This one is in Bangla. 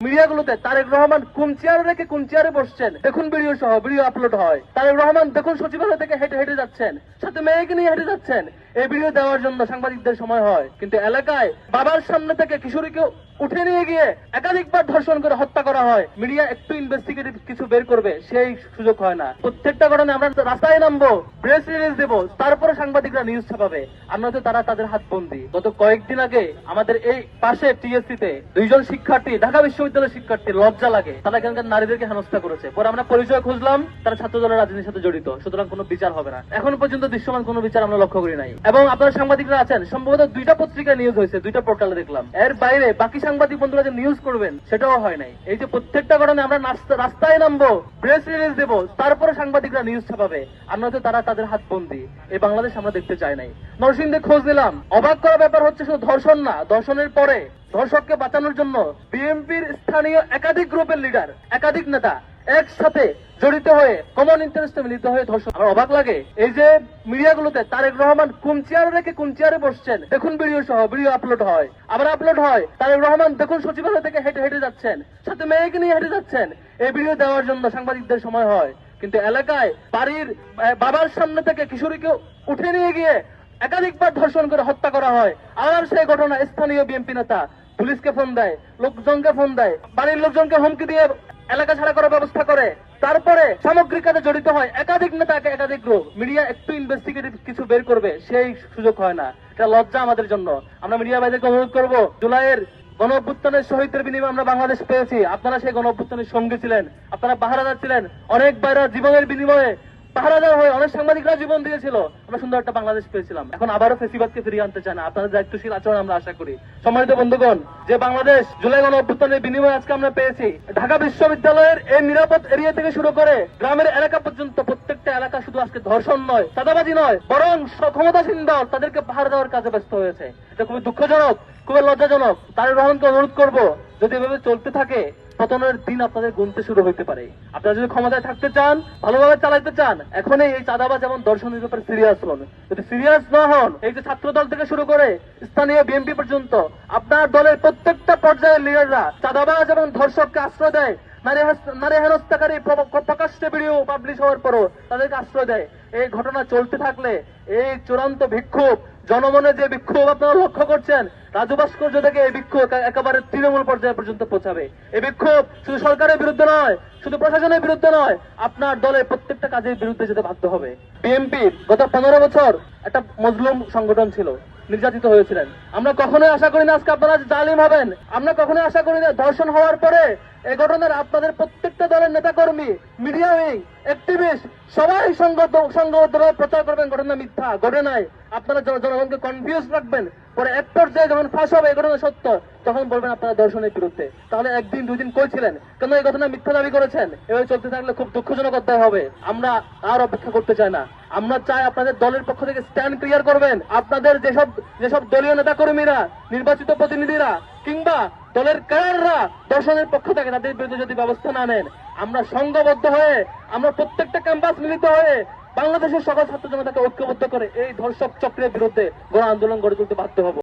মিডিয়াগুলোতে তারেক রহমান কোন চেয়ারে রেখে কোন চেয়ারে বসছেন দেখুন, ভিডিও আপলোড হয়। তারেক রহমান দেখুন সচিবালয় থেকে হেঁটে হেঁটে যাচ্ছেন, সাথে মেয়েকে নিয়ে হেঁটে যাচ্ছেন। এই ভিডিও দেওয়ার জন্য সাংবাদিকদের সময় হয়, কিন্তু এলাকায় বাবার সামনে থেকে কিশোরীকে উঠে নিয়ে গিয়ে একাধিকবার ধর্ষণ করে হত্যা করা হয়। মিডিয়া একটু ইনভেস্টিগেটিভ কিছু বের করবে, সেই সুযোগ হয় না। প্রত্যেকটা ঘটনায় আমরা রাস্তায় নামবো, প্রেস রিলিজ দেবো, তারপরে সাংবাদিকরা নিউজ ছাপাবে, আর নয়তো তারা তাদের হাত বন্দি। গত কয়েকদিন আগে আমাদের এই পাশে টিএসসিতে দুইজন শিক্ষার্থী, ঢাকা বিশ্ববিদ্যালয়ের শিক্ষার্থী, লজ্জা লাগে, তারা এখানকার নারীদেরকে হেনস্থা করেছে। পরে আমরা পরিচয় খুঁজলাম, তারা ছাত্র দলের রাজনীতির সাথে জড়িত, সুতরাং কোনো বিচার হবে না। এখন পর্যন্ত দৃশ্যমান কোনো বিচার আমরা লক্ষ্য করি নাই। এবং আপনারা সাংবাদিকরা আছেন, সম্ভবত 2টা পত্রিকা নিউজ হয়েছে, 2টা পোর্টালে দেখলাম। এর বাইরে বাকি সাংবাদিক বন্ধুরা যে নিউজ করবেন সেটাও হয় নাই। এই যে প্রত্যেকটা ঘটনায় আমরা রাস্তায় নামবো, প্রেস রিলিজ দেবো, তারপরে সাংবাদিকরা নিউজ ছাপাবে, আর নয়তো তারা তাদের হাত বন্দি। এই বাংলাদেশ আমরা দেখতে চাই নাই। নরসিংদীতে খোঁজ নিলাম, অবাক করা ব্যাপার হচ্ছে শুধু ধর্ষণ না, ধর্ষণের পরে ধর্ষককে বাঁচানোর জন্য বিএনপির স্থানীয় একাধিক গ্রুপের লিডার, একাধিক নেতা একসাথে জড়িত হয়ে কমন ইন্টারেস্টে মিলিত হয়ে ধর্ষণ। আমার অবাক লাগে, এই যে মিডিয়াগুলোতে তারেক রহমান কোন চেয়ারে রেখে কোন চেয়ারে বসছেন দেখুন, ভিডিও আপলোড হয়, আবার আপলোড হয়। তারেক রহমান দেখুন সচিবালয় থেকে হেঁটে হেঁটে যাচ্ছেন, সাথে মেয়েকে নিয়ে হেঁটে যাচ্ছেন। এই ভিডিও দেওয়ার জন্য সাংবাদিকদের সময় হয়, কিন্তু এলাকায় বাড়ির বাবার সামনে থেকে কিশোরীকে উঠে নিয়ে গিয়ে একাধিকবার ধর্ষণ করে হত্যা করা হয়। আর সেই ঘটনা স্থানীয় বিএনপি নেতা পুলিশকে ফোন দেয়, লোকজনকে ফোন দেয়, বাড়ির লোকজনকে হুমকি দিয়ে এলাকা ছাড়া করার ব্যবস্থা করে, তারপরে সামগ্রিক কাজে জড়িত হয় একাধিক নেতা, একাধিক গ্রুপ। মিডিয়া একটু ইনভেস্টিগেটিভ কিছু বের করবে, সেই সুযোগ হয় না। এটা লজ্জা আমাদের জন্য। আমরা মিডিয়া ভাইদেরকে অনুরোধ করবো, জুলাইয়ের গণ অভ্যুত্থানের শহীদদের বিনিময়ে আমরা বাংলাদেশ পেয়েছি। আপনারা সেই গণ অভ্যুত্থানের সঙ্গী ছিলেন, আপনারা পাহারাদার ছিলেন। অনেক বাইরা জীবনের বিনিময়ে পাহারাদার হয়ে অনেক সাংবাদিকরা জীবন দিয়েছিল, আমরা সুন্দর একটা বাংলাদেশ পেয়েছিলাম। এখন আবারও ফেসিবাদকে ফিরিয়ে আনতে চায় না। আপনাদের দায়িত্বশীল আচরণ আমরা আশা করি। সম্মানিত বন্ধুগণ, যে বাংলাদেশ জুলাই গণ অভ্যুত্থানের বিনিময়ে আজকে আমরা পেয়েছি, ঢাকা বিশ্ববিদ্যালয়ের এই নিরাপদ এরিয়া থেকে শুরু করে গ্রামের এলাকা পর্যন্ত প্রত্যেকটা এলাকা শুধু আজকে ধর্ষণ নয়, চাঁদাবাজি নয়, বরং ক্ষমতাসীন দল তাদেরকে পাহারা দেওয়ার কাজে ব্যস্ত হয়েছে। এটা খুবই দুঃখজনক, খুবই লজ্জাজনক। তারেক রহমানকে অনুরোধ করবো, যদি এভাবে চলতে থাকে পতনের দিন আপনাদের গুনতে শুরু হইতে পারে। আপনারা যদি ক্ষমতায় থাকতে চান, ভালোভাবে চালাইতে চান, এখনই এই চাঁদাবাজ এবং দর্শনের ব্যাপারে সিরিয়াস হন। যদি সিরিয়াস না হন, এই যে ছাত্র দল থেকে শুরু করে স্থানীয় বিএনপি পর্যন্ত আপনার দলের প্রত্যেকটা পর্যায়ের লিডাররা চাঁদাবাজ এবং ধর্ষককে আশ্রয় দেয়, নারী হেনস্থাকারী প্রকাশ্যে ভিডিও পাবলিশ হওয়ার পরও তাদেরকে আশ্রয় দেয়। এই ঘটনা চলতে থাকলে এই চূড়ান্ত বিক্ষোভ, জনমনে যে বিক্ষোভ আপনারা লক্ষ্য করছেন, রাজু ভাস্কর্য থেকে এই বিক্ষোভ একেবারে তৃণমূল পর্যায়ে পর্যন্ত পৌঁছাবে। এই বিক্ষোভ শুধু সরকারের বিরুদ্ধে নয়, শুধু প্রশাসনের বিরুদ্ধে নয়, আপনার দলের প্রত্যেকটা কাজের বিরুদ্ধে যেতে বাধ্য হবে। বিএনপি গত 15 বছর একটা মজলুম সংগঠন ছিল, নির্যাতিত হয়েছিলেন। আমরা কখনোই আশা করি না আজকে আপনারা জালিম হবেন। আমরা কখনোই আশা করি না ধর্ষণ হওয়ার পরে এই ঘটনার আপনাদের প্রত্যেকটা দলের নেতাকর্মী, মিডিয়া উইং, অ্যাক্টিভিস্ট সবাই সংগঠন প্রচার করবেন ঘটনা মিথ্যা, ঘটে নাই। আপনারা জনগণকে কনফিউজ রাখবেন, পরে এক পর্যায়ে যখন ফাঁস হবে এই ঘটনা সত্য, তখন বলবেন আপনারা দর্শনের বিরুদ্ধে। তাহলে একদিন 2 দিন কই ছিলেন? কেন এই ঘটনা মিথ্যা দাবি করেছেন? এভাবে চলতে থাকলে খুব দুঃখজনক অধ্যায় হবে। আমরা আর অপেক্ষা করতে চাই না। আমরা চাই আপনাদের দলের পক্ষ থেকে স্ট্যান্ড ক্লিয়ার করবেন। আপনাদের যেসব দলীয় নেতা কর্মীরা, নির্বাচিত প্রতিনিধিরা কিংবা দলের ক্যাডাররা দর্শনের পক্ষ থেকে তাদের বিরুদ্ধে যদি ব্যবস্থা না নেন, আমরা সংঘবদ্ধ হয়ে, আমরা প্রত্যেকটা ক্যাম্পাস মিলিত হয়ে বাংলাদেশের সকল ছাত্র জনতাকে ঐক্যবদ্ধ করে এই ধর্ষক চক্রের বিরুদ্ধে গণ আন্দোলন গড়ে তুলতে বাধ্য হব।